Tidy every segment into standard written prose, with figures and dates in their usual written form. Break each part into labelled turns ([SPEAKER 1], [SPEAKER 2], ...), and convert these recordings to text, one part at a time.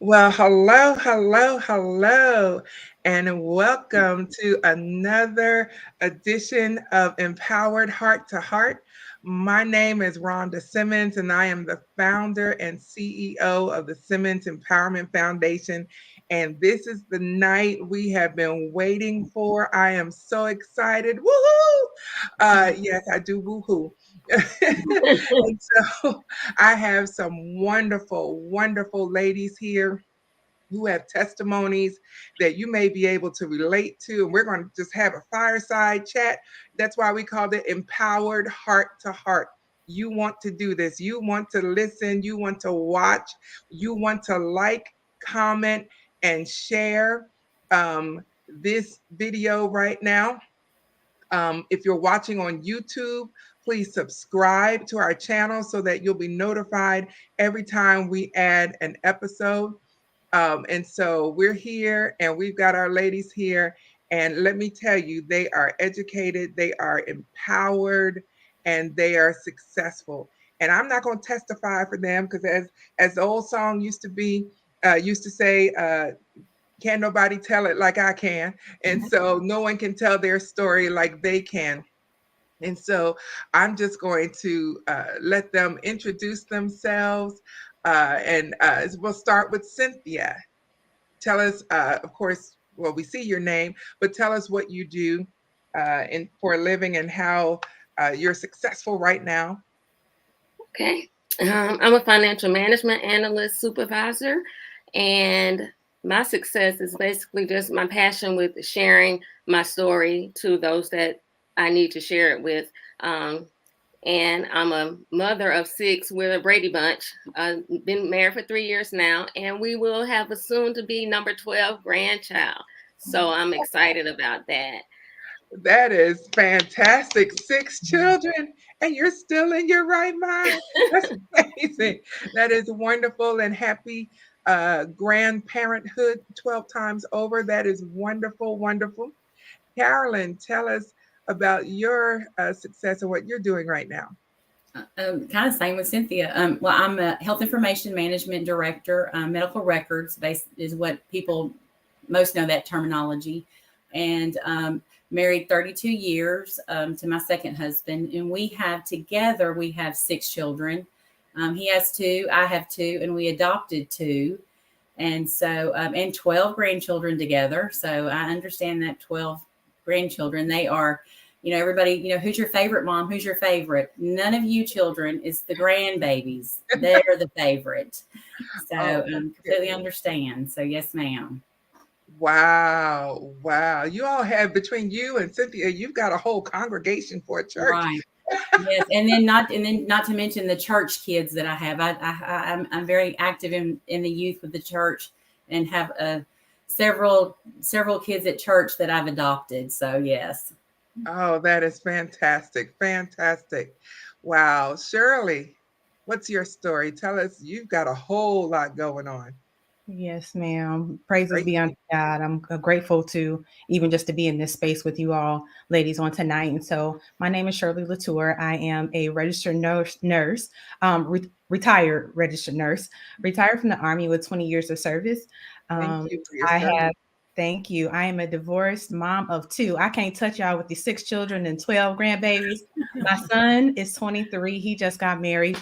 [SPEAKER 1] Well, hello, hello, hello, and welcome to another edition of Empowered Heart to Heart. My name is Rhonda Simmons, and I am the founder and CEO of the Simmons Empowerment Foundation. And this is the night we have been waiting for. I am so excited. Woohoo! Yes, I do woohoo. And so I have some wonderful, wonderful ladies here who have testimonies that you may be able to relate to. And we're going to just have a fireside chat. That's why we called it Empowered Heart to Heart. You want to do this. You want to listen. You want to watch. You want to like, comment, and share this video right now. If you're watching on YouTube, please subscribe to our channel so that you'll be notified every time we add an episode. And so we're here and we've got our ladies here. And let me tell you, they are educated, they are empowered, and they are successful. And I'm not going to testify for them because as the old song used to say, can't nobody tell it like I can. And so no one can tell their story like they can. And so I'm just going to let them introduce themselves. And we'll start with Cynthia. Tell us, of course, well, we see your name, but tell us what you do for a living and how you're successful right now.
[SPEAKER 2] Okay. I'm a financial management analyst supervisor, and my success is basically just my passion with sharing my story to those that I need to share it with. And I'm a mother of six. We're a Brady Bunch. Been married for 3 years now, and we will have a soon to be number 12 grandchild. So I'm excited about that.
[SPEAKER 1] That is fantastic. Six children, and you're still in your right mind. That's amazing. That is wonderful and happy grandparenthood 12 times over. That is wonderful, wonderful. Carolyn, tell us about your success and what you're doing right now.
[SPEAKER 3] Kind of same with Cynthia. Well, I'm a health information management director. Medical records is what people most know that terminology. And married 32 years to my second husband. And we have six children. He has two, I have two, and we adopted two. And so, and 12 grandchildren together. So I understand that 12 grandchildren, they are, everybody, who's your favorite mom? Who's your favorite? None of you children is the grandbabies. They're the favorite. So completely understand. So yes, ma'am.
[SPEAKER 1] Wow, wow. You all have between you and Cynthia, you've got a whole congregation for a church.
[SPEAKER 3] Right. Yes, and then not to mention the church kids that I have. I'm very active in the youth with the church, and have several kids at church that I've adopted. So yes.
[SPEAKER 1] Oh, that is fantastic. Fantastic. Wow. Shirley, what's your story? Tell us, you've got a whole lot going on.
[SPEAKER 4] Yes, ma'am. Praises
[SPEAKER 1] Great.
[SPEAKER 4] be unto God. I'm grateful to even just to be in this space with you all, ladies, on tonight. And so, my name is Shirley Latour. I am a registered retired registered nurse, retired from the Army with 20 years of service.
[SPEAKER 1] Thank
[SPEAKER 4] Um,
[SPEAKER 1] you for your
[SPEAKER 4] I
[SPEAKER 1] service.
[SPEAKER 4] have, thank you. I am a divorced mom of two. I can't touch y'all with the six children and 12 grandbabies. My son is 23. He just got married.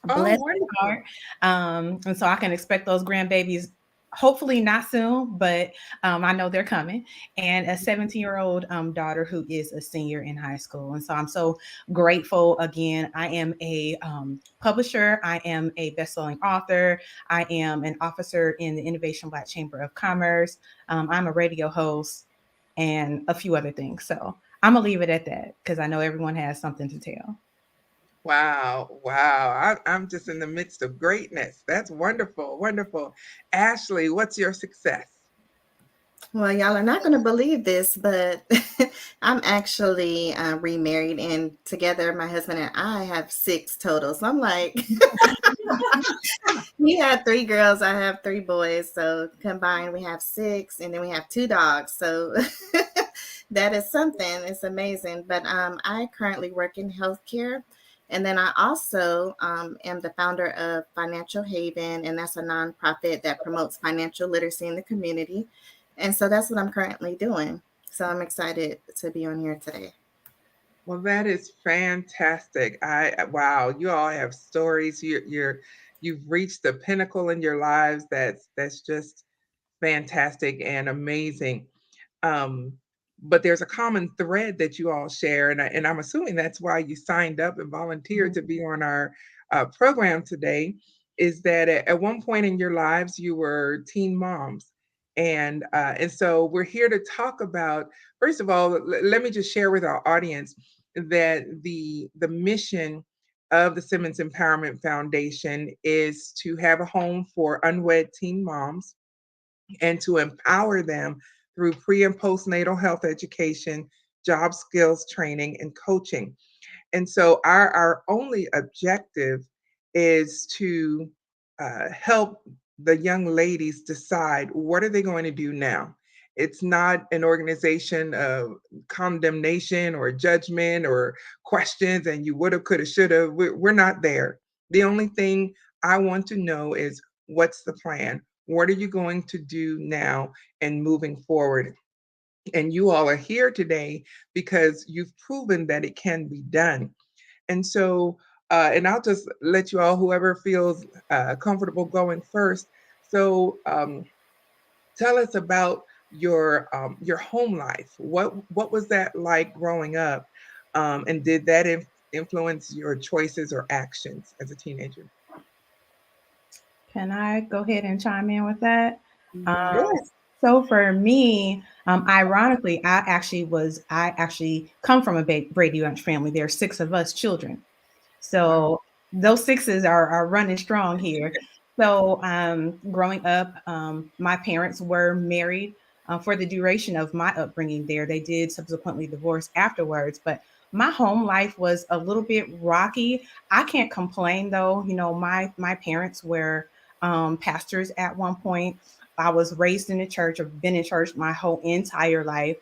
[SPEAKER 1] Oh,
[SPEAKER 4] Bless his
[SPEAKER 1] wonderful.
[SPEAKER 4] heart. And so I can expect those grandbabies hopefully not soon, but I know they're coming. And a 17-year-old daughter who is a senior in high school. And so I'm so grateful. Again, I am a publisher. I am a best-selling author. I am an officer in the Innovation Black Chamber of Commerce. I'm a radio host and a few other things. So I'm going to leave it at that because I know everyone has something to tell.
[SPEAKER 1] Wow. Wow. I'm just in the midst of greatness. That's wonderful. Wonderful. Ashley, what's your success?
[SPEAKER 5] Well, y'all are not going to believe this, but I'm actually remarried, and together, my husband and I have six total. So I'm like, he had three girls, I have three boys. So combined, we have six, and then we have two dogs. So that is something. It's amazing. But I currently work in healthcare, And then I also am the founder of Financial Haven, and that's a nonprofit that promotes financial literacy in the community. And so that's what I'm currently doing. So I'm excited to be on here today.
[SPEAKER 1] Well, that is fantastic. Wow, you all have stories. You've reached the pinnacle in your lives. That's just fantastic and amazing. Um, but there's a common thread that you all share, and I'm assuming that's why you signed up and volunteered to be on our program today. Is that at one point in your lives you were teen moms, and so we're here to talk about. First of all, let me just share with our audience that the mission of the Simmons Empowerment Foundation is to have a home for unwed teen moms and to empower them through pre and postnatal health education, job skills training, and coaching. And so our only objective is to help the young ladies decide what are they going to do now. It's not an organization of condemnation or judgment or questions and you would have, could have, should have. We're not there. The only thing I want to know is what's the plan? What are you going to do now and moving forward? And you all are here today because you've proven that it can be done. And so, and I'll just let you all, whoever feels comfortable going first. So, tell us about your home life. What was that like growing up, and did that influence your choices or actions as a teenager?
[SPEAKER 4] Can I go ahead and chime in with that?
[SPEAKER 1] Yes.
[SPEAKER 4] So for me, ironically, I actually come from a Brady Bunch family. There are 6 of us children. So those 6s are running strong here. So growing up, my parents were married for the duration of my upbringing there. They did subsequently divorce afterwards, but my home life was a little bit rocky. I can't complain though. You know, my parents were pastors at one point. I was raised in the church. I've been in church my whole entire life.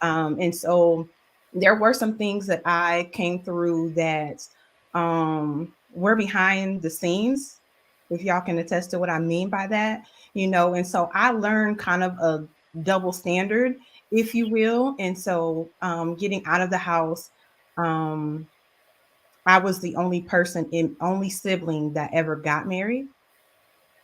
[SPEAKER 4] And so there were some things that I came through that were behind the scenes, if y'all can attest to what I mean by that, you know. And so I learned kind of a double standard, if you will. And so getting out of the house, I was the only sibling that ever got married.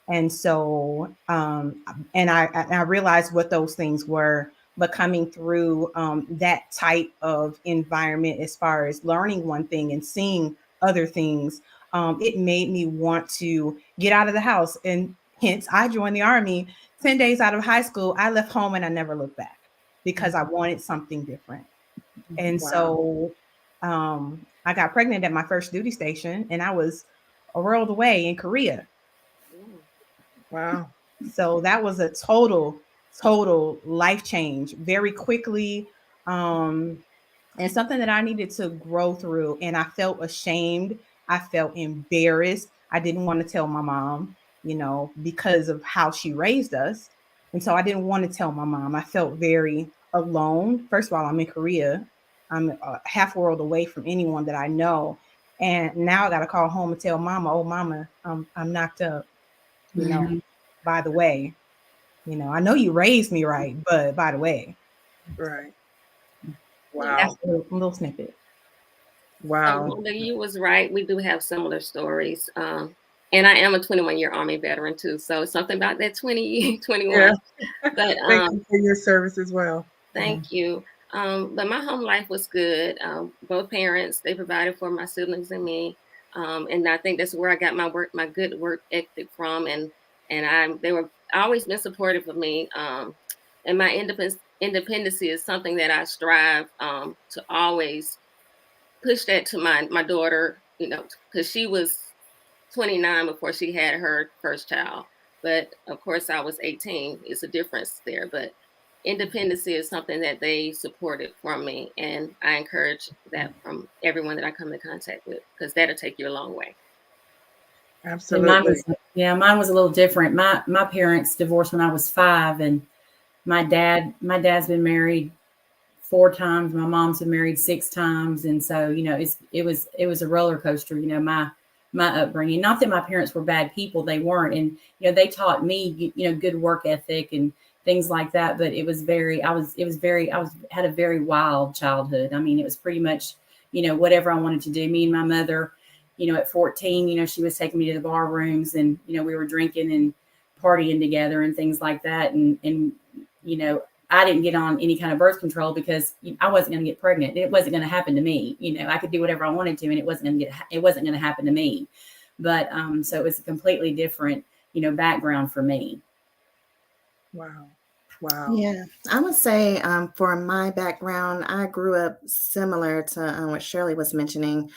[SPEAKER 4] And so, and I realized what those things were, but coming through that type of environment, as far as learning one thing and seeing other things, it made me want to get out of the house. And hence, I joined the Army. 10 days out of high school, I left home and I never looked back because I wanted something different. And so I got pregnant at my first duty station, and I was a world away in Korea.
[SPEAKER 1] Wow.
[SPEAKER 4] So that was a total life change very quickly. And something that I needed to grow through. And I felt ashamed. I felt embarrassed. I didn't want to tell my mom, you know, because of how she raised us. And so I didn't want to tell my mom. I felt very alone. First of all, I'm in Korea. I'm a half world away from anyone that I know. And now I got to call home and tell mama, oh, mama, I'm knocked up. You know, by the way, you know, I know you raised me right, but by the way.
[SPEAKER 1] Right. Wow.
[SPEAKER 4] That's a little snippet.
[SPEAKER 1] Wow.
[SPEAKER 2] You was right. We do have similar stories. And I am a 21-year Army veteran too. So something about that 21.
[SPEAKER 1] Yeah.
[SPEAKER 2] But
[SPEAKER 1] thank you for your service as well.
[SPEAKER 2] Thank you. But my home life was good. Both parents, they provided for my siblings and me. And I think that's where I got my good work ethic from. And they were always been supportive of me. And my independency is something that I strive to always push that to my daughter, you know, because she was 29 before she had her first child. But of course I was 18. It's a difference there. But independency is something that they supported from me. And I encourage that from everyone that I come in contact with, because that'll take you a long way.
[SPEAKER 1] Absolutely.
[SPEAKER 3] Mine was a little different. My parents divorced when I was 5, and my dad's been married 4 times. My mom's been married 6 times, and so it was a roller coaster. My upbringing. Not that my parents were bad people; they weren't, and they taught me good work ethic and things like that. But it was very I was it was very I was had a very wild childhood. I mean, it was pretty much whatever I wanted to do. Me and my mother, at 14, she was taking me to the bar rooms, and we were drinking and partying together and things like that, and I didn't get on any kind of birth control because I wasn't going to get pregnant. It wasn't going to happen to me. I could do whatever I wanted to, and it wasn't going to happen to me. But so it was a completely different, background for me.
[SPEAKER 1] Wow. Wow.
[SPEAKER 5] Yeah, I would say for my background, I grew up similar to what Shirley was mentioning.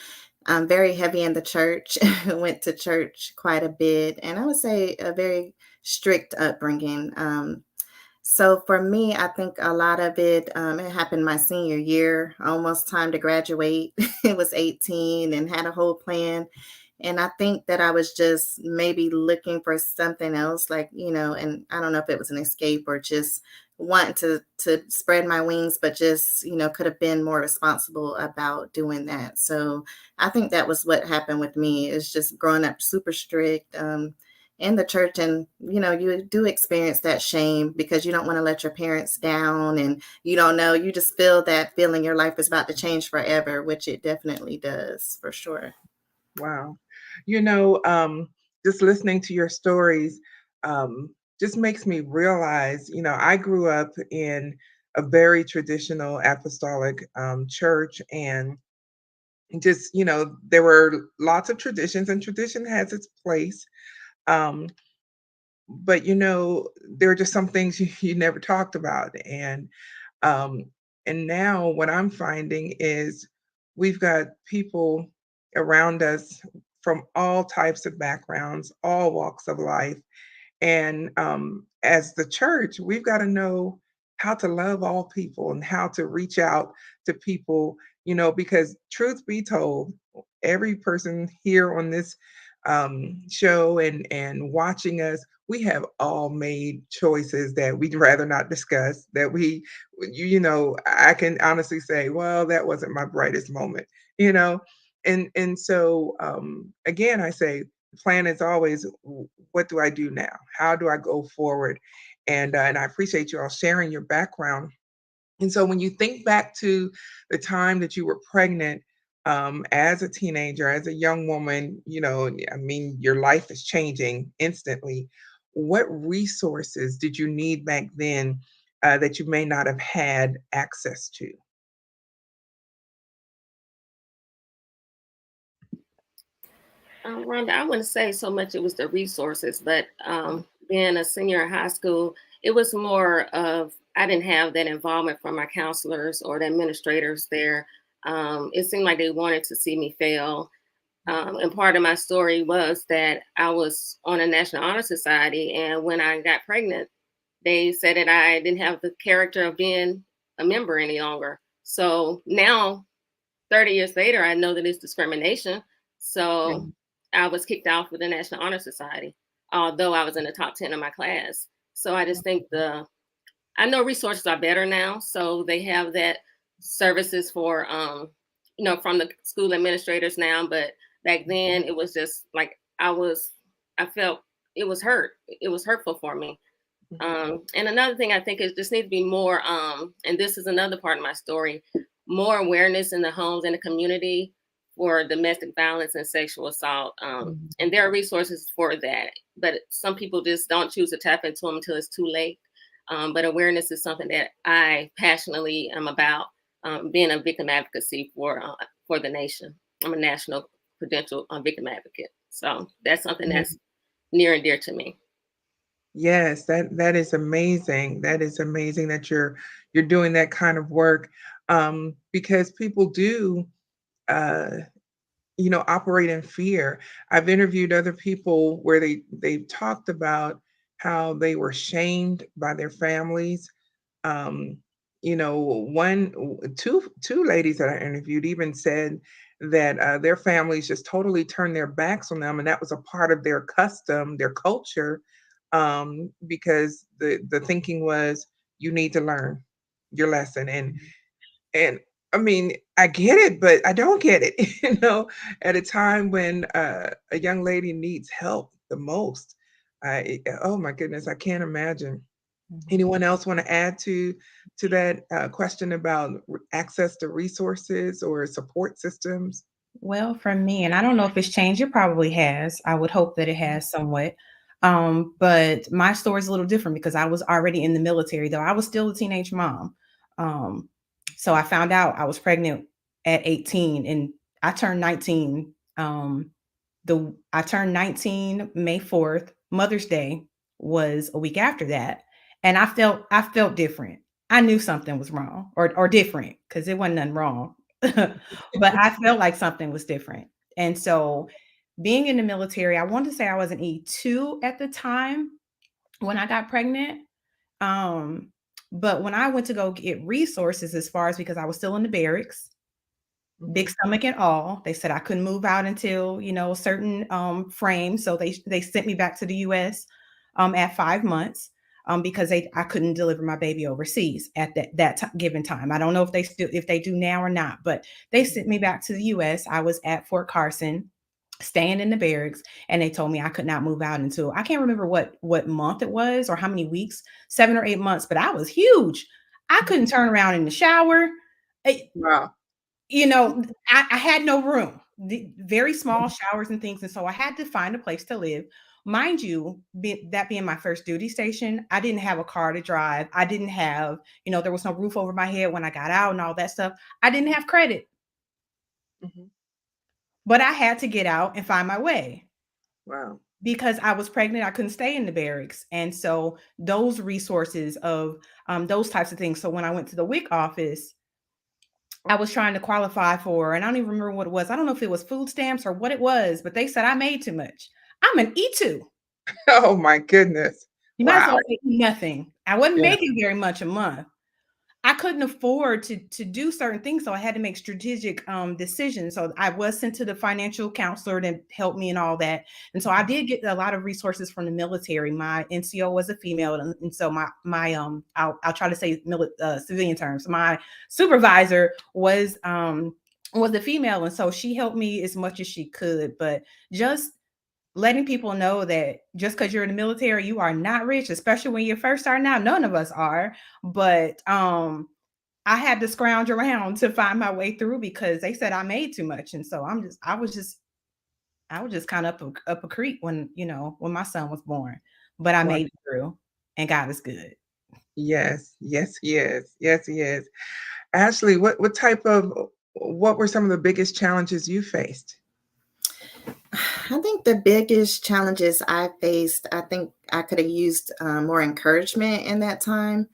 [SPEAKER 5] I'm very heavy in the church, went to church quite a bit, and I would say a very strict upbringing. So for me, I think a lot of it happened my senior year, almost time to graduate. It was 18 and had a whole plan. And I think that I was just maybe looking for something else, like, and I don't know if it was an escape or just wanting to spread my wings, but just, could have been more responsible about doing that. So I think that was what happened with me, is just growing up super strict. In the church, and you do experience that shame because you don't want to let your parents down, and you don't know, you just feel that feeling your life is about to change forever, which it definitely does, for sure.
[SPEAKER 1] Wow. Just listening to your stories just makes me realize, I grew up in a very traditional apostolic church, and just, there were lots of traditions, and tradition has its place. Um, but there are just some things you never talked about. Um, and now what I'm finding is we've got people around us from all types of backgrounds, all walks of life. And as the church, we've got to know how to love all people and how to reach out to people, because truth be told, every person here on this show and watching us, we have all made choices that we'd rather not discuss. That I can honestly say, well, that wasn't my brightest moment, you know. And so again, I say the plan is always, what do I do now? How do I go forward? And I appreciate you all sharing your background. And so when you think back to the time that you were pregnant, as a teenager, as a young woman, I mean, your life is changing instantly. What resources did you need back then that you may not have had access to?
[SPEAKER 2] Rhonda, I wouldn't say so much it was the resources, but being a senior in high school, it was more of I didn't have that involvement from my counselors or the administrators there. It seemed like they wanted to see me fail. And part of my story was that I was on a National Honor Society, and when I got pregnant, they said that I didn't have the character of being a member any longer. So now, 30 years later, I know that it's discrimination. So
[SPEAKER 1] Mhm.
[SPEAKER 2] I was kicked out of the National Honor Society, although I was in the top 10 of my class. So I just think I know resources are better now. So they have that services for, from the school administrators now. But back then it was just like I felt it was hurt. It was hurtful for me. And another thing I think is just need to be more, and this is another part of my story, more awareness in the homes and the community for domestic violence and sexual assault. And there are resources for that, but some people just don't choose to tap into them until it's too late. But awareness is something that I passionately am about, being a victim advocacy for the nation. I'm a national credential victim advocate. So that's something that's near and dear to me.
[SPEAKER 1] Yes, that is amazing. That is amazing that you're doing that kind of work, because people do, uh, operate in fear. I've interviewed other people where they've talked about how they were shamed by their families. Um, two ladies that I interviewed even said that their families just totally turned their backs on them, and that was a part of their custom, their culture, because the thinking was, you need to learn your lesson. And I mean, I get it, but I don't get it, at a time when a young lady needs help the most. Oh my goodness, I can't imagine.
[SPEAKER 4] Mhm.
[SPEAKER 1] Anyone else want to add to that question about access to resources or support systems?
[SPEAKER 4] Well, for me, and I don't know if it's changed, it probably has. I would hope that it has somewhat. But my story is a little different because I was already in the military, though I was still a teenage mom. Um, so I found out I was pregnant at 18 and I turned 19. I turned 19 May 4th. Mother's Day was a week after that. And I felt different. I knew something was wrong or different because it wasn't nothing wrong. But I felt like something was different. And so being in the military, I want to say I was an E2 at the time when I got pregnant. Um, but when I went to go get resources, as far as because I was still in the barracks, big
[SPEAKER 1] Mhm.
[SPEAKER 4] stomach and all, they said I couldn't move out until a certain frame. So they sent me back to the US at 5 months. Because I couldn't deliver my baby overseas at given time. I don't know if they do now or not, but they sent me back to the U.S. I was at Fort Carson, staying in the barracks, and they told me I could not move out until I can't remember what month it was or how many weeks, 7 or 8 months. But I was huge. I couldn't turn around in the shower. Eh,
[SPEAKER 1] Wow.
[SPEAKER 4] you know, I had no room, very small showers and things. And so I had to find a place to live. Mind you, that being my first duty station, I didn't have a car to drive. I didn't have, there was no roof over my head when I got out and all that stuff. I didn't have credit,
[SPEAKER 1] Mhm.
[SPEAKER 4] but I had to get out and find my way
[SPEAKER 1] Wow.
[SPEAKER 4] because I was pregnant. I couldn't stay in the barracks. And so those resources of those types of things. So when I went to the WIC office, I was trying to qualify for, and I don't even remember what it was. I don't know if it was food stamps or what it was, but they said I made too much. I'm an E2.
[SPEAKER 1] Oh my goodness.
[SPEAKER 4] You might as well
[SPEAKER 1] Wow.
[SPEAKER 4] say nothing. I wasn't
[SPEAKER 1] Yeah.
[SPEAKER 4] making very much a month. I couldn't afford to do certain things, so I had to make strategic decisions. So I was sent to the financial counselor to help me and all that. And so I did get a lot of resources from the military. My NCO was a female, and so I'll try to say civilian terms. My supervisor was a female, and so she helped me as much as she could. But just letting people know that just because you're in the military, you are not rich, especially when you're first starting out. None of us are, but I had to scrounge around to find my way through because they said I made too much. And so I was just kind of up a creek when my son was born, but I
[SPEAKER 1] Wow.
[SPEAKER 4] made it through and God is good.
[SPEAKER 1] Yes. Yes, he is. Yes, he is. Ashley, what were some of the biggest challenges you faced?
[SPEAKER 5] I think the biggest challenges I faced, I think I could have used more encouragement in that time.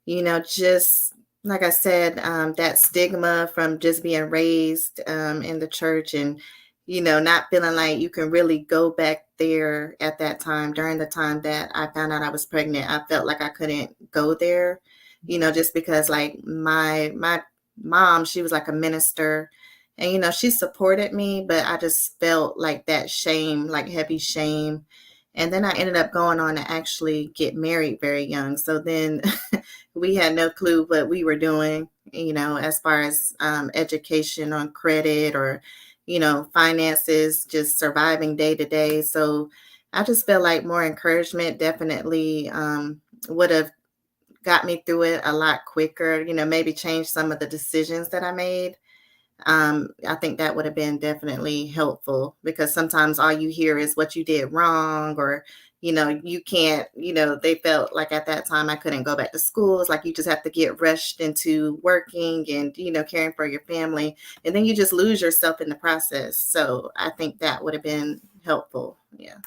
[SPEAKER 5] Just like I said, that stigma from just being raised in the church and, not feeling like you can really go back there at that time. During the time that I found out I was pregnant, I felt like I couldn't go there, just because like my mom, she was like a minister and, she supported me, but I just felt like that shame, like heavy shame. And then I ended up going on to actually get married very young. So then we had no clue what we were doing, as far as education on credit or, finances, just surviving day to day. So I just feel like more encouragement definitely would have got me through it a lot quicker, maybe change some of the decisions that I made. I think that would have been definitely helpful because sometimes all you hear is what you did wrong or, you can't, they felt like at that time I couldn't go back to school. It's like you just have to get rushed into working and, caring for your family. And then you just lose yourself in the process. So I think that would have been helpful. Yeah.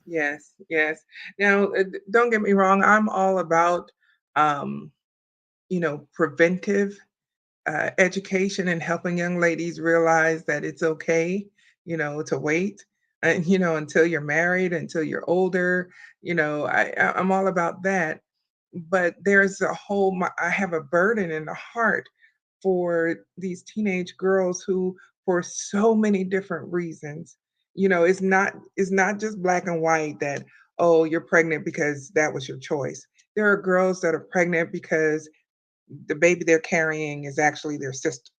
[SPEAKER 1] Yes, yes. Now, don't get me wrong, I'm all about, um, preventive education and helping young ladies realize that it's okay, to wait and, until you're married, until you're older. I'm all about that. But I have a burden in the heart for these teenage girls who, for so many different reasons, it's not just black and white that, oh, you're pregnant because that was your choice. There are girls that are pregnant because the baby they're carrying is actually their sister,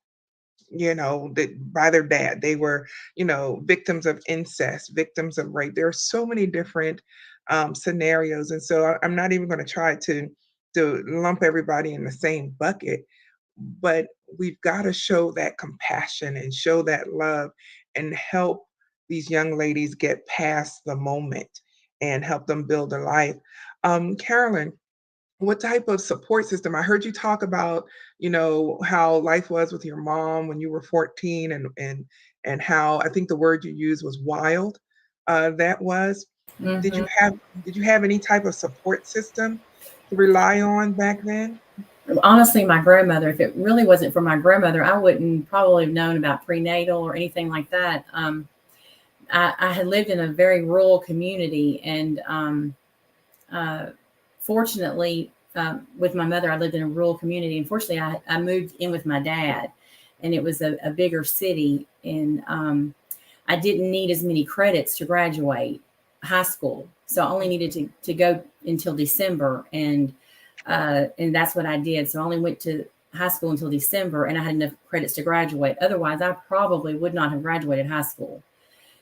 [SPEAKER 1] that by their dad. They were, victims of incest, victims of rape. There are so many different scenarios. And so I'm not even going to try to lump everybody in the same bucket, but we've got to show that compassion and show that love and help these young ladies get past the moment and help them build a life. Carolyn, what type of support system? I heard you talk about, how life was with your mom when you were 14 and how I think the word you used was wild. That was. Did you
[SPEAKER 3] Mhm.
[SPEAKER 1] have did you have any type of support system to rely on back then?
[SPEAKER 3] Honestly, my grandmother, if it really wasn't for my grandmother, I wouldn't probably have known about prenatal or anything like that. I had lived in a very rural community, and uh, fortunately, with my mother, I lived in a rural community. Unfortunately, I moved in with my dad, and it was a bigger city, and I didn't need as many credits to graduate high school, so I only needed to go until December, and that's what I did. So I only went to high school until December, and I had enough credits to graduate. Otherwise, I probably would not have graduated high school.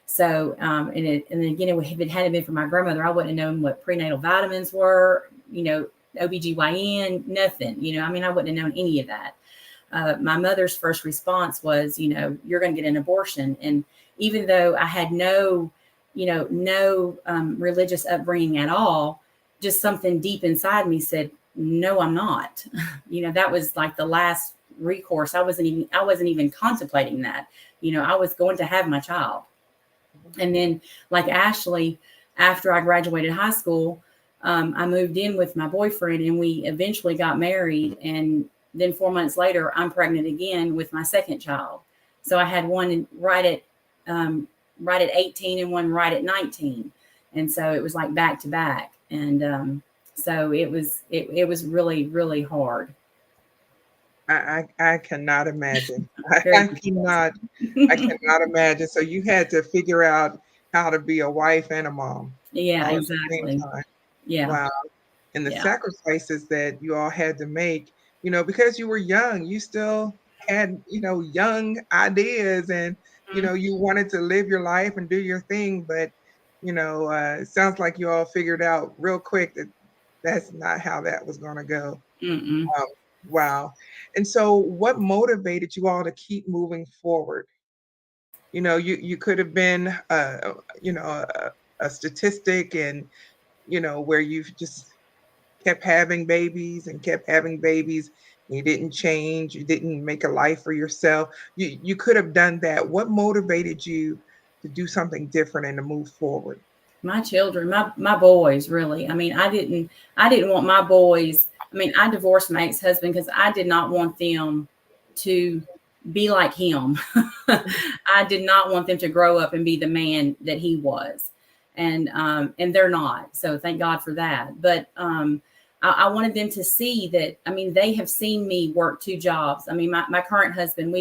[SPEAKER 3] So, and again, if it hadn't been for my grandmother, I wouldn't have known what prenatal vitamins were, OBGYN, nothing, I mean, I wouldn't have known any of that. My mother's first response was, you're going to get an abortion. And even though I had no religious upbringing at all, just something deep inside me said, no, I'm not. That was like the last recourse. I wasn't even contemplating that. I was going to have my child. And then, like Ashley, after I graduated high school, I moved in with my boyfriend, and we eventually got married. And then 4 months later, I'm pregnant again with my second child. So I had one right at 18 and one right at 19, and so it was like back to back. And so it was really, really hard.
[SPEAKER 1] I cannot imagine.
[SPEAKER 3] Very
[SPEAKER 1] I cannot I cannot imagine. So you had to figure out how to be a wife and a mom
[SPEAKER 3] Yeah,
[SPEAKER 1] all at the same
[SPEAKER 3] exactly.
[SPEAKER 1] time.
[SPEAKER 3] Yeah,
[SPEAKER 1] Wow. And the
[SPEAKER 3] yeah.
[SPEAKER 1] sacrifices that you all had to make, because you were young, you still had, young ideas and, you wanted to live your life and do your thing. But, it sounds like you all figured out real quick that that's not how that was going to go.
[SPEAKER 3] Mm-mm.
[SPEAKER 1] Um, wow. And so what motivated you all to keep moving forward? You could have been, a statistic and, where you've just kept having babies and kept having babies. You didn't change. You didn't make a life for yourself. You could have done that. What motivated you to do something different and to move forward?
[SPEAKER 3] My children, my boys, really. I mean, I didn't want my boys. I mean, I divorced my ex-husband because I did not want them to be like him. I did not want them to grow up and be the man that he was. And they're not. So thank God for that. But I wanted them to see that. I mean, they have seen me work two jobs. I mean, my current husband,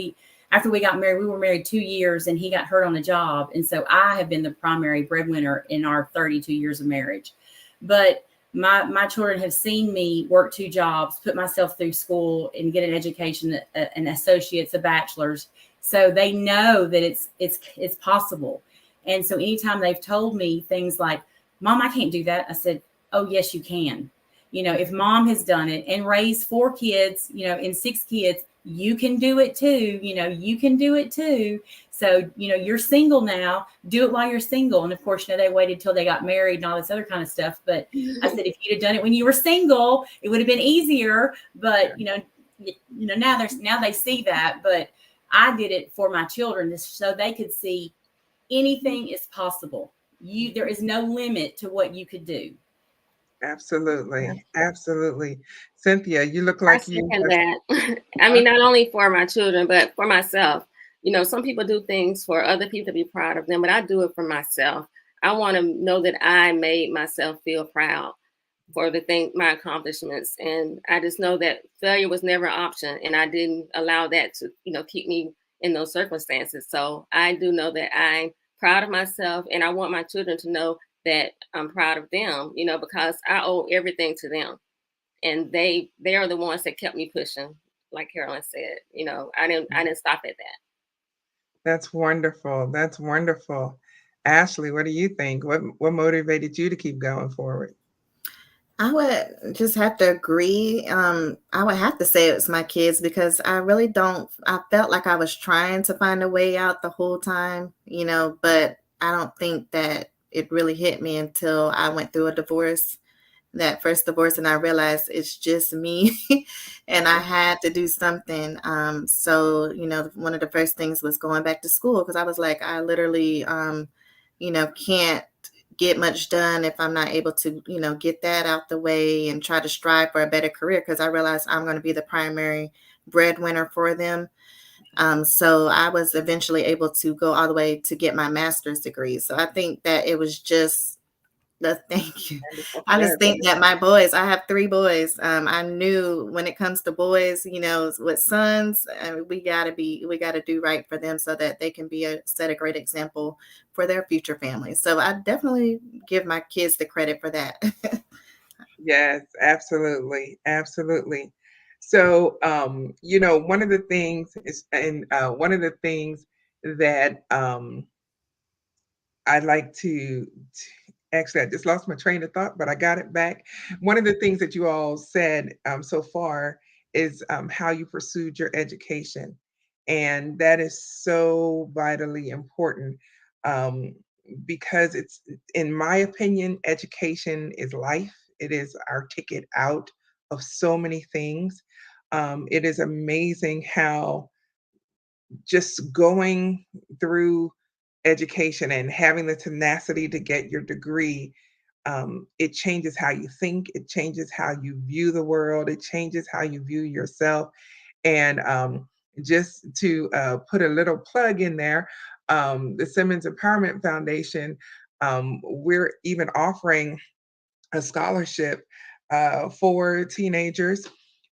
[SPEAKER 3] after we got married, we were married 2 years, and he got hurt on the job. And so I have been the primary breadwinner in our 32 years of marriage. But my children have seen me work two jobs, put myself through school and get an education, an associate's, a bachelor's. So they know that it's possible. And so anytime they've told me things like, Mom, I can't do that, I said, oh, yes, you can. If Mom has done it and raised 4 kids, and 6 kids, you can do it too. You can do it too. So, you're single now, do it while you're single. And of course, they waited till they got married and all this other kind of stuff. But I said, if you'd have done it when you were single, it would have been easier. But, now they see that. But I did it for my children so they could see anything is possible. There is no limit to what you could do.
[SPEAKER 1] Absolutely. Absolutely. Cynthia, you look
[SPEAKER 2] I
[SPEAKER 1] like you
[SPEAKER 2] second
[SPEAKER 1] have,
[SPEAKER 2] that. I mean, not only for my children, but for myself. Some people do things for other people to be proud of them, but I do it for myself. I want to know that I made myself feel proud for my accomplishments. And I just know that failure was never an option. And I didn't allow that to, keep me in those circumstances. So I do know that I'm proud of myself, and I want my children to know that I'm proud of them, because I owe everything to them. And they are the ones that kept me pushing. Like Carolyn said, I didn't stop at that.
[SPEAKER 1] That's wonderful. That's wonderful. Ashley, what do you think? What motivated you to keep going forward?
[SPEAKER 5] I would just have to agree. I would have to say it's my kids because I really don't, I felt like I was trying to find a way out the whole time, but I don't think that it really hit me until I went through a divorce, that first divorce, and I realized it's just me and I had to do something. So, one of the first things was going back to school because I was like, I literally, can't get much done if I'm not able to, get that out the way and try to strive for a better career because I realized I'm going to be the primary breadwinner for them. So I was eventually able to go all the way to get my master's degree. So I think that it was just thank you. I just think that my boys, I have 3 boys. I knew when it comes to boys, with sons, we got to do right for them so that they can set a great example for their future families. So I definitely give my kids the credit for that.
[SPEAKER 1] Yes, absolutely. Absolutely. So, one of the things is, and one of the things that I like to actually, I just lost my train of thought, but I got it back. One of the things that you all said so far is how you pursued your education. And that is so vitally important um, because it's, in my opinion, education is life. It is our ticket out of so many things. It is amazing how just going through education and having the tenacity to get your degree, it changes how you think, it changes how you view the world, it changes how you view yourself. And just to put a little plug in there, the Simmons Empowerment Foundation, we're even offering a scholarship for teenagers.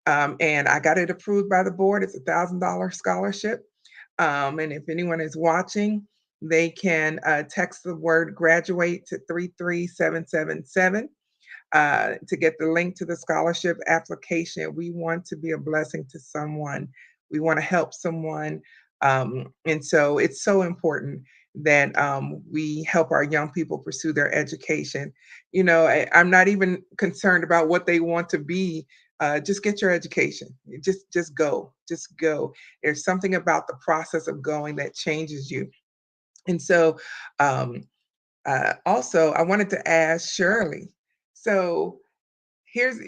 [SPEAKER 1] And I got it approved by the board. It's $1,000 scholarship. And if anyone is watching, they can text the word graduate to 33777 to get the link to the scholarship application. We want to be a blessing to someone. We want to help someone. And so it's so important that we help our young people pursue their education. I'm not even concerned about what they want to be. Just get your education. Just go. Just go. There's something about the process of going that changes you. And so, also, I wanted to ask Shirley. So, here's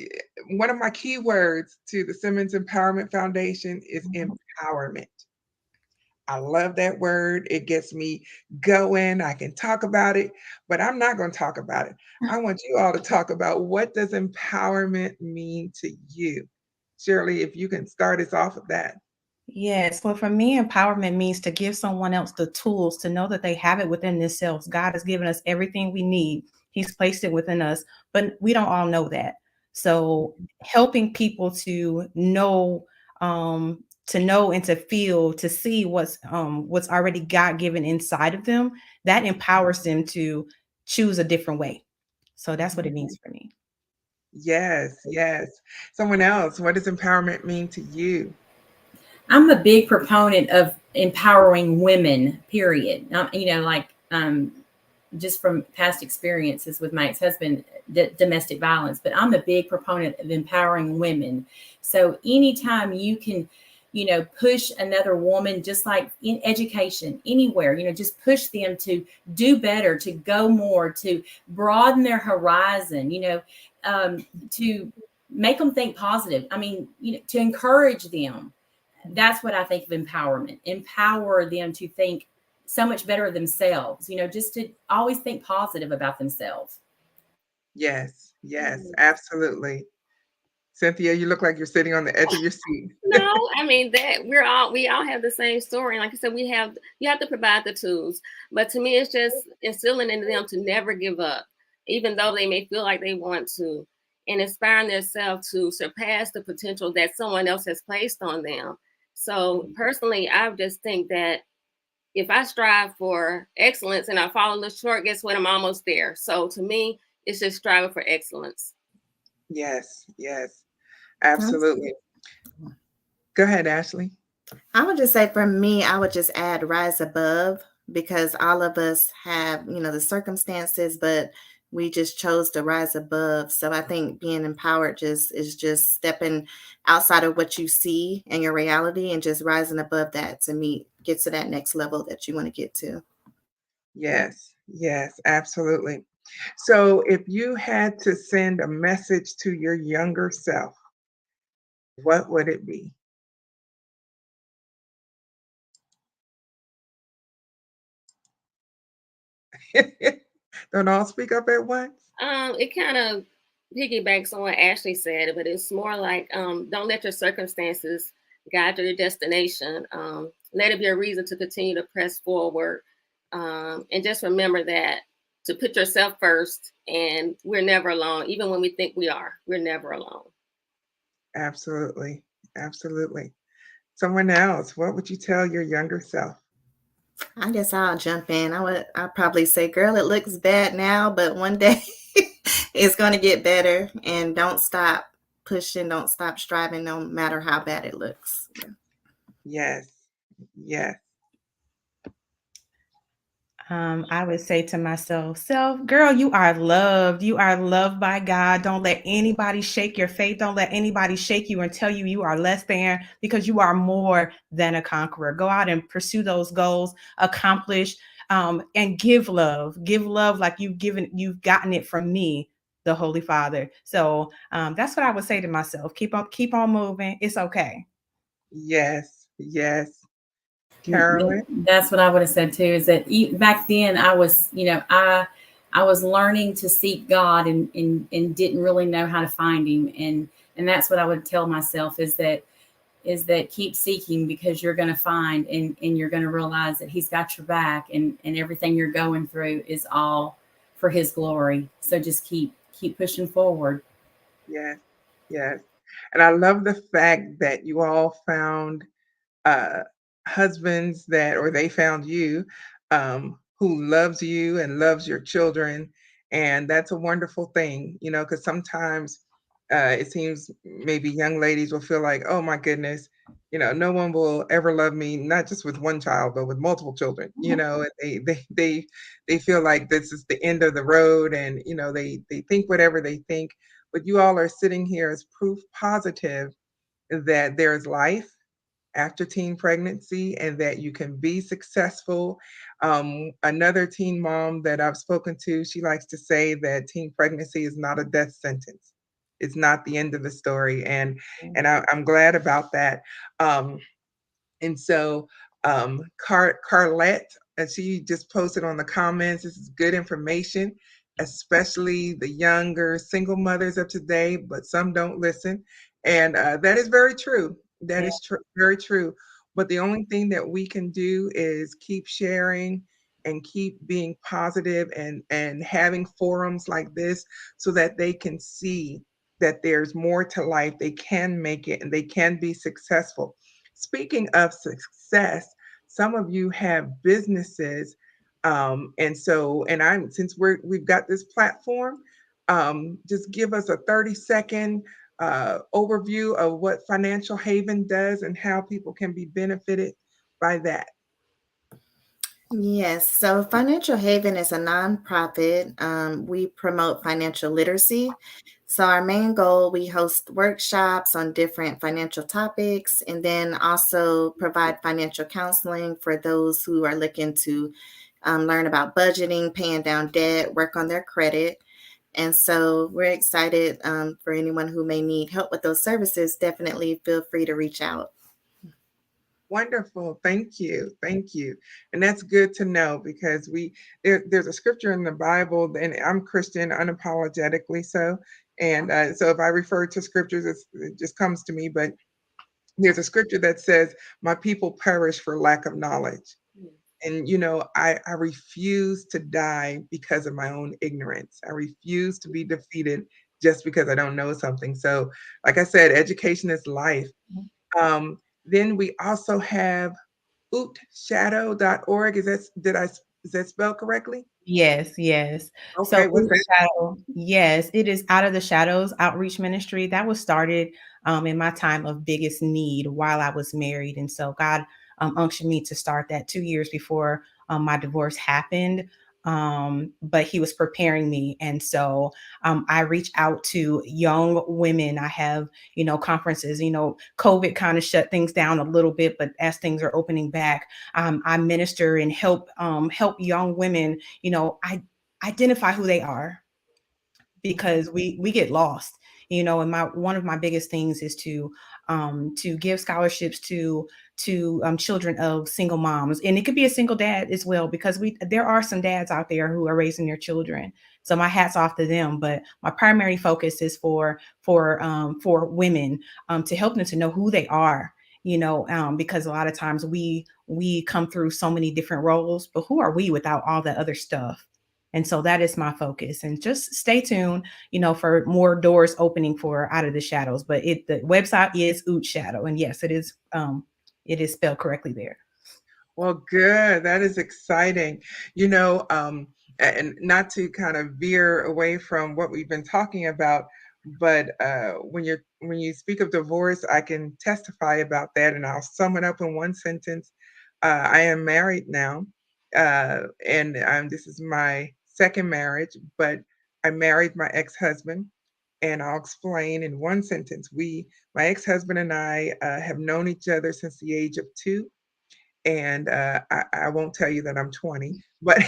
[SPEAKER 1] one of my key words to the Simmons Empowerment Foundation is empowerment. I love that word. It gets me going. I can talk about it, but I'm not going to talk about it. I want you all to talk about, what does empowerment mean to you? Shirley, if you can start us off with that.
[SPEAKER 4] Yes. Well, for me, empowerment means to give someone else the tools to know that they have it within themselves. God has given us everything we need. He's placed it within us, but we don't all know that. So helping people to know, and to feel, to see what's already God given inside of them, that empowers them to choose a different way. So that's what it means for me.
[SPEAKER 1] Yes, yes. Someone else, what does empowerment mean to you?
[SPEAKER 3] I'm a big proponent of empowering women, period. Just from past experiences with my ex-husband, domestic violence, but I'm a big proponent of empowering women. So anytime you can, push another woman, just like in education, anywhere, just push them to do better, to go more, to broaden their horizon, to make them think positive. I mean, to encourage them. That's what I think of empowerment. Empower them to think so much better of themselves, just to always think positive about themselves.
[SPEAKER 1] Yes, yes, absolutely. Cynthia, you look like you're sitting on the edge of your seat.
[SPEAKER 2] No, I mean that we all have the same story. Like I said, you have to provide the tools. But to me, it's just instilling in them to never give up, even though they may feel like they want to, and inspiring themselves to surpass the potential that someone else has placed on them. So personally, I just think that if I strive for excellence and I fall a little short, guess what? I'm almost there. So to me, it's just striving for excellence.
[SPEAKER 1] Yes, yes. Absolutely. Go ahead, Ashley.
[SPEAKER 5] I would just say for me, I would just add rise above, because all of us have, the circumstances, but we just chose to rise above. So I think being empowered is just stepping outside of what you see and your reality and just rising above that to get to that next level that you want to get to.
[SPEAKER 1] Yes, yes, absolutely. So if you had to send a message to your younger self, what would it be? Don't all speak up at once?
[SPEAKER 2] It kind of piggybacks on what Ashley said, but it's more like don't let your circumstances guide your destination. Let it be a reason to continue to press forward. And just remember that to put yourself first, and we're never alone. Even when we think we are, we're never alone.
[SPEAKER 1] Absolutely. Absolutely. Someone else, what would you tell your younger self?
[SPEAKER 5] I guess I'll jump in. I'd probably say, girl, it looks bad now, but one day it's going to get better, and don't stop pushing, don't stop striving, no matter how bad it looks. Yeah.
[SPEAKER 1] Yes. Yes.
[SPEAKER 4] I would say to myself, self, girl, you are loved. You are loved by God. Don't let anybody shake your faith. Don't let anybody shake you and tell you you are less than, because you are more than a conqueror. Go out and pursue those goals, accomplish, and give love. Give love like you've gotten it from me, the Holy Father. So that's what I would say to myself. Keep on moving. It's okay.
[SPEAKER 1] Yes. Yes. Carolyn?
[SPEAKER 3] That's what I would have said too. Is that back then I was, I was learning to seek God and didn't really know how to find Him, and that's what I would tell myself is that keep seeking, because you're going to find and you're going to realize that He's got your back, and everything you're going through is all for His glory. So just keep pushing forward.
[SPEAKER 1] Yes. Yes. And I love the fact that you all found uh, husbands or they found you, who loves you and loves your children. And that's a wonderful thing, because sometimes it seems maybe young ladies will feel like, oh my goodness, no one will ever love me, not just with one child, but with multiple children, and they feel like this is the end of the road, and, they think whatever they think. But you all are sitting here as proof positive that there's life after teen pregnancy and that you can be successful. Another teen mom that I've spoken to, she likes to say that teen pregnancy is not a death sentence. It's not the end of the story. And I'm glad about that. Um, and so Carlette, and she just posted on the comments, this is good information, especially the younger single mothers of today, but some don't listen. And that is very true. That is very true. But the only thing that we can do is keep sharing and keep being positive and having forums like this so that they can see that there's more to life. They can make it and they can be successful. Speaking of success, some of you have businesses, and since we've got this platform, just give us a 30-second overview of what Financial Haven does and how people can be benefited by that.
[SPEAKER 5] Yes, so Financial Haven is a nonprofit. We promote financial literacy. So our main goal, we host workshops on different financial topics, and then also provide financial counseling for those who are looking to learn about budgeting, paying down debt, work on their credit. And so we're excited for anyone who may need help with those services. Definitely feel free to reach out.
[SPEAKER 1] Wonderful. Thank you. Thank you. And that's good to know because there's a scripture in the Bible, and I'm Christian unapologetically so. And so if I refer to scriptures, it just comes to me. But there's a scripture that says, my people perish for lack of knowledge. And, I refuse to die because of my own ignorance. I refuse to be defeated just because I don't know something. So, like I said, education is life. Then we also have outshadow.org. Is that spelled correctly?
[SPEAKER 4] Yes.
[SPEAKER 1] Okay,
[SPEAKER 4] So
[SPEAKER 1] what's that?
[SPEAKER 4] Shadow, yes, it is Out of the Shadows Outreach Ministry that was started in my time of biggest need while I was married. And so God unctioned me to start that 2 years before my divorce happened. But he was preparing me. And so I reach out to young women. I have, conferences, COVID kind of shut things down a little bit, but as things are opening back, I minister and help young women, identify who they are, because we get lost, and one of my biggest things is to give scholarships to children of single moms, and it could be a single dad as well, because there are some dads out there who are raising their children. So my hat's off to them, but my primary focus is for women, to help them to know who they are, because a lot of times we come through so many different roles, but who are we without all that other stuff? And so that is my focus. And just stay tuned, for more doors opening for Out of the Shadows. But the website is Oot Shadow. And yes, it is spelled correctly there.
[SPEAKER 1] Well, good. That is exciting. And not to kind of veer away from what we've been talking about, but when you speak of divorce, I can testify about that, and I'll sum it up in one sentence. I am married now, and this is my second marriage, but I married my ex-husband, and I'll explain in one sentence. My ex-husband and I have known each other since the age of 2, and I won't tell you that I'm 20, but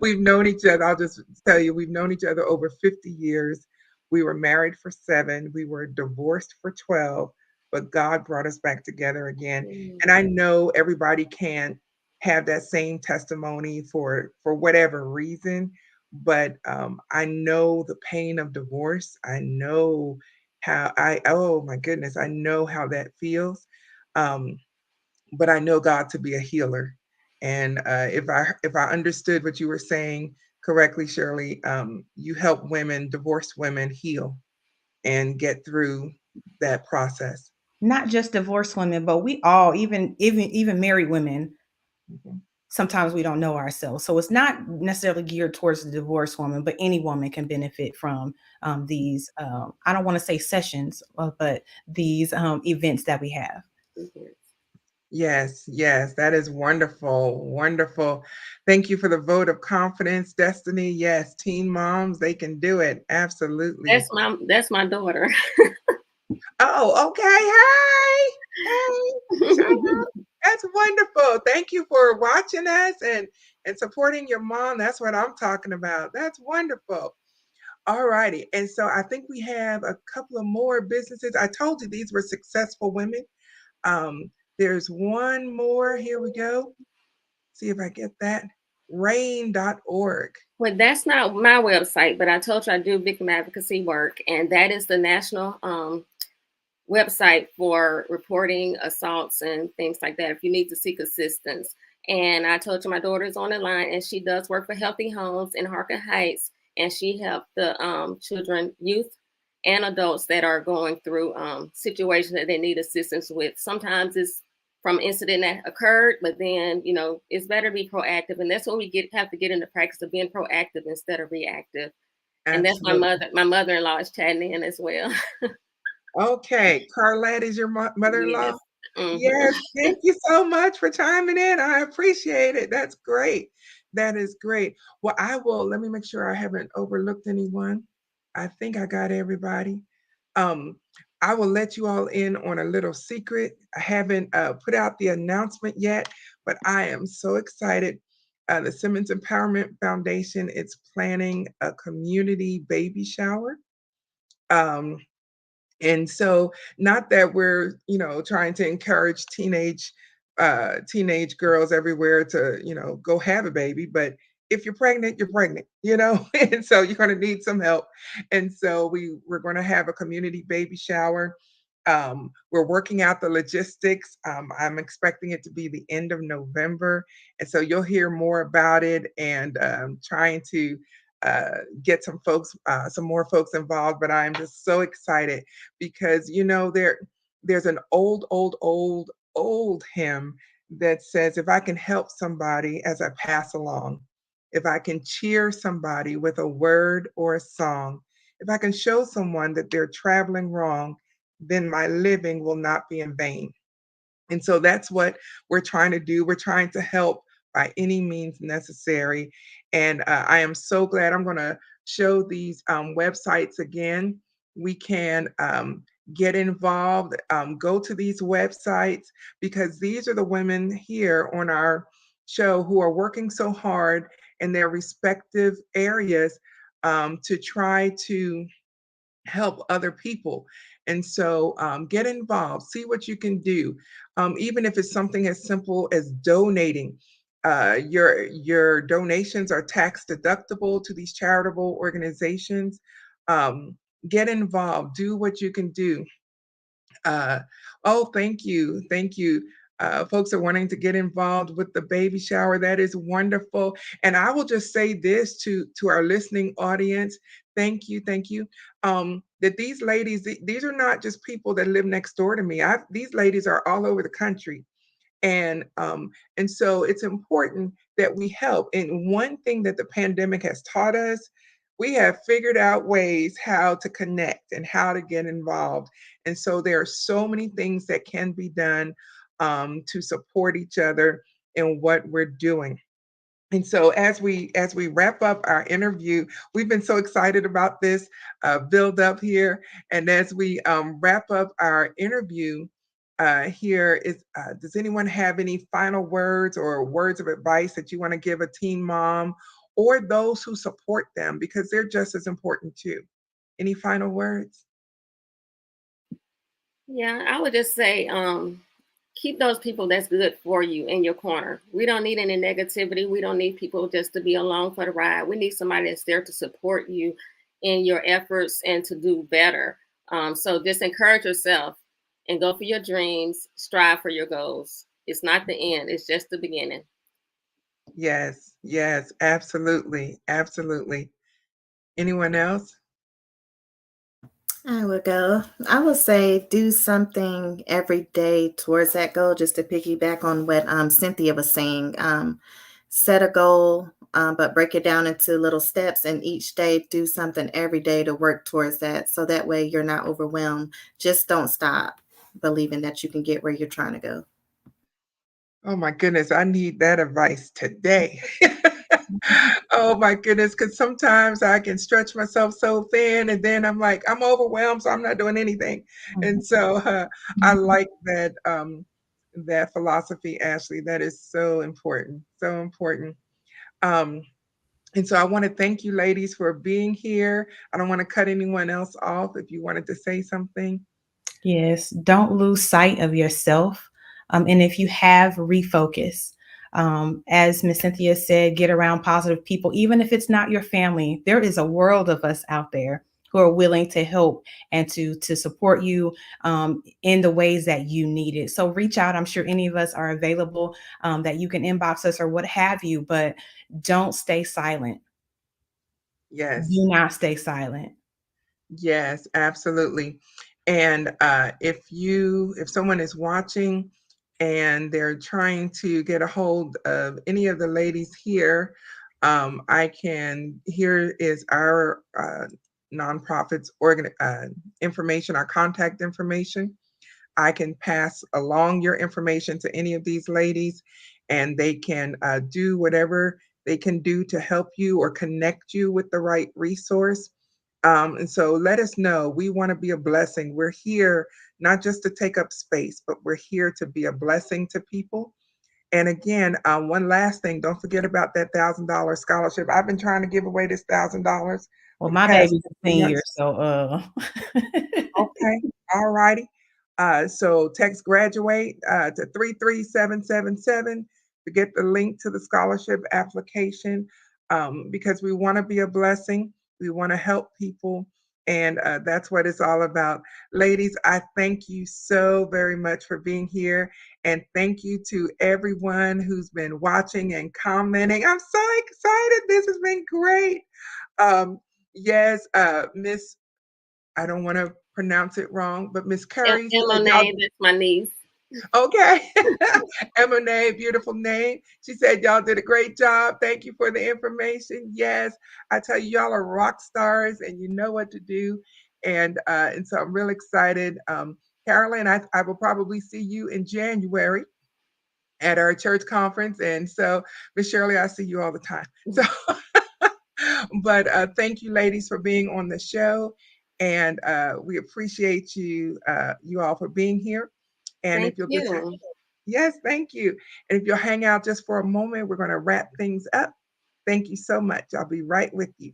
[SPEAKER 1] we've known each other. I'll just tell you, we've known each other over 50 years. We were married for 7. We were divorced for 12, but God brought us back together again. And I know everybody can't have that same testimony for whatever reason, but I know the pain of divorce. I know oh my goodness, I know how that feels. Um, but I know God to be a healer. And if I understood what you were saying correctly, Shirley, you help divorced women, heal and get through that process.
[SPEAKER 4] Not just divorced women, but we all, even married women,
[SPEAKER 1] Mhm.
[SPEAKER 4] sometimes we don't know ourselves. So it's not necessarily geared towards the divorced woman, but any woman can benefit from these, I don't want to say sessions, but these events that we have.
[SPEAKER 1] Yes, yes, that is wonderful, wonderful. Thank you for the vote of confidence, Destiny. Yes, teen moms, they can do it. Absolutely.
[SPEAKER 2] That's my daughter.
[SPEAKER 1] Oh, okay. Hey, shout out. That's wonderful. Thank you for watching us and supporting your mom. That's what I'm talking about. That's wonderful. All righty. And so I think we have a couple of more businesses. I told you these were successful women. There's one more. Here we go. See if I get that. Rain.org.
[SPEAKER 2] Well, that's not my website, but I told you I do victim advocacy work, and that is the national website for reporting assaults and things like that if you need to seek assistance. And I told you my daughter's on the line, and she does work for Healthy Homes in Harker Heights, and she helped the children, youth, and adults that are going through situations that they need assistance with. Sometimes it's from incident that occurred, but then it's better to be proactive, and that's what we have to get in the practice of being proactive instead of reactive. And that's
[SPEAKER 1] Absolutely.
[SPEAKER 2] my mother-in-law is chatting in as well.
[SPEAKER 1] Okay. Carlette is your mother-in-law?
[SPEAKER 2] Yes. Mhm.
[SPEAKER 1] Yes, thank you so much for chiming in. I appreciate it. That's great. That is great. Well, let me make sure I haven't overlooked anyone. I think I got everybody. Um, I will let you all in on a little secret. I haven't put out the announcement yet, but I am so excited. The Simmons Empowerment Foundation is planning a community baby shower. Um, and so, not that we're, trying to encourage teenage girls everywhere to, go have a baby, but if you're pregnant, you're pregnant, and so you're going to need some help. And so we're going to have a community baby shower. We're working out the logistics. I'm expecting it to be the end of November, and so you'll hear more about it. And trying to get some more folks involved. But I'm just so excited because there's an old hymn that says, "If I can help somebody as I pass along, if I can cheer somebody with a word or a song, if I can show someone that they're traveling wrong, then my living will not be in vain. And so that's what we're trying to do. We're trying to help by any means necessary. And I am so glad. I'm going to show these websites again. We can get involved, go to these websites, because these are the women here on our show who are working so hard in their respective areas to try to help other people. And so get involved, see what you can do. Even if it's something as simple as donating. Your donations are tax deductible to these charitable organizations. Um, get involved, do what you can do. Oh, thank you. Thank you. Folks are wanting to get involved with the baby shower. That is wonderful. And I will just say this to our listening audience. Thank you. Thank you. That these ladies, these are not just people that live next door to me. These ladies are all over the country. And so it's important that we help. And one thing that the pandemic has taught us, we have figured out ways how to connect and how to get involved. And so there are so many things that can be done to support each other in what we're doing. And so as we wrap up our interview, we've been so excited about this build up here. And as we wrap up our interview here, does anyone have any final words or words of advice that you want to give a teen mom or those who support them, because they're just as important too? Any final words?
[SPEAKER 2] Yeah, I would just say keep those people that's good for you in your corner. We don't need any negativity. We don't need people just to be along for the ride. We need somebody that's there to support you in your efforts and to do better. So just encourage yourself and go for your dreams, strive for your goals. It's not the end, it's just the beginning.
[SPEAKER 1] Yes, yes, absolutely, absolutely. Anyone else?
[SPEAKER 5] I would go. I would say do something every day towards that goal, just to piggyback on what Cynthia was saying. Set a goal, but break it down into little steps, and each day do something every day to work towards that. So that way you're not overwhelmed. Just don't stop believing that you can get where you're trying to go.
[SPEAKER 1] Oh my goodness, I need that advice today. Oh my goodness, because sometimes I can stretch myself so thin and then I'm like, I'm overwhelmed, so I'm not doing anything. And so I like that philosophy, Ashley. That is so important, so important. Um, and so I want to thank you ladies for being here. I don't want to cut anyone else off if you wanted to say something.
[SPEAKER 4] Yes, don't lose sight of yourself. And if you have, refocus. As Miss Cynthia said, get around positive people, even if it's not your family. There is a world of us out there who are willing to help and to support you in the ways that you need it. So reach out. I'm sure any of us are available, that you can inbox us or what have you, but don't stay silent.
[SPEAKER 1] Yes.
[SPEAKER 4] Do not stay silent.
[SPEAKER 1] Yes, absolutely. And if someone is watching and they're trying to get a hold of any of the ladies here, here is our nonprofits information, our contact information. I can pass along your information to any of these ladies, and they can do whatever they can do to help you or connect you with the right resource. And so let us know. We want to be a blessing. We're here not just to take up space, but we're here to be a blessing to people. And again, one last thing, don't forget about that $1,000 scholarship. I've been trying to give away this $1,000
[SPEAKER 4] Well,
[SPEAKER 1] for the
[SPEAKER 4] my
[SPEAKER 1] past
[SPEAKER 4] baby's a
[SPEAKER 1] 2
[SPEAKER 4] senior,
[SPEAKER 1] months.
[SPEAKER 4] so
[SPEAKER 1] Okay, all righty. So text graduate to 33777 to get the link to the scholarship application, because we want to be a blessing. We want to help people. And that's what it's all about. Ladies, I thank you so very much for being here. And thank you to everyone who's been watching and commenting. I'm so excited. This has been great. Yes, Miss, I don't want to pronounce it wrong, but Miss Curry said, y'all,
[SPEAKER 2] Monet, that's my niece.
[SPEAKER 1] okay. Emma, beautiful name. She said, y'all did a great job. Thank you for the information. Yes, I tell you, y'all are rock stars and you know what to do. And so I'm really excited. Carolyn, I will probably see you in January at our church conference. And so, Miss Shirley, I see you all the time. So, but thank you, ladies, for being on the show. And we appreciate you all for being here. And
[SPEAKER 2] Thank
[SPEAKER 1] if you'll just,
[SPEAKER 2] you.
[SPEAKER 1] yes, thank you. And if you'll hang out just for a moment, we're going to wrap things up. Thank you so much. I'll be right with you.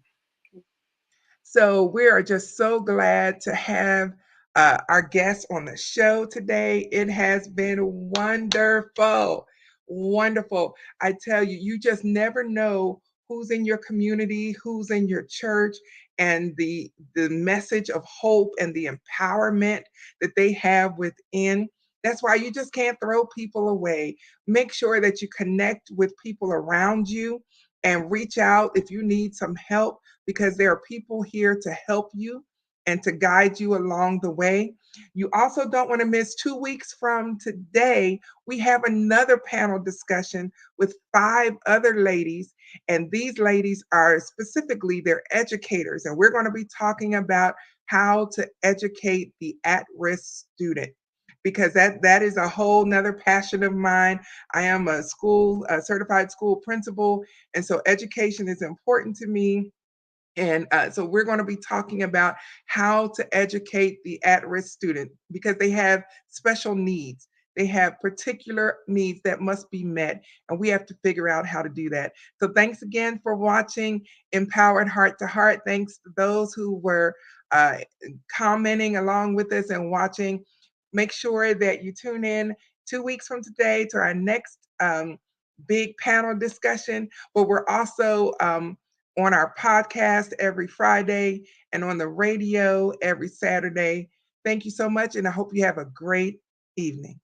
[SPEAKER 1] So we are just so glad to have our guest on the show today. It has been wonderful, wonderful. I tell you, you just never know who's in your community, who's in your church, and the message of hope and the empowerment that they have within. That's why you just can't throw people away. Make sure that you connect with people around you and reach out if you need some help, because there are people here to help you and to guide you along the way. You also don't want to miss 2 weeks from today. We have another panel discussion with 5 other ladies, and these ladies are specifically they're educators, and we're going to be talking about how to educate the at-risk student, because that is a whole nother passion of mine. I am a certified school principal, and so education is important to me. And so we're going to be talking about how to educate the at-risk student, because they have special needs. They have particular needs that must be met, and we have to figure out how to do that. So thanks again for watching Empowered Heart to Heart. Thanks to those who were uh, commenting along with us and watching. Make sure that you tune in 2 weeks from today to our next big panel discussion, but we're also on our podcast every Friday and on the radio every Saturday. Thank you so much, and I hope you have a great evening.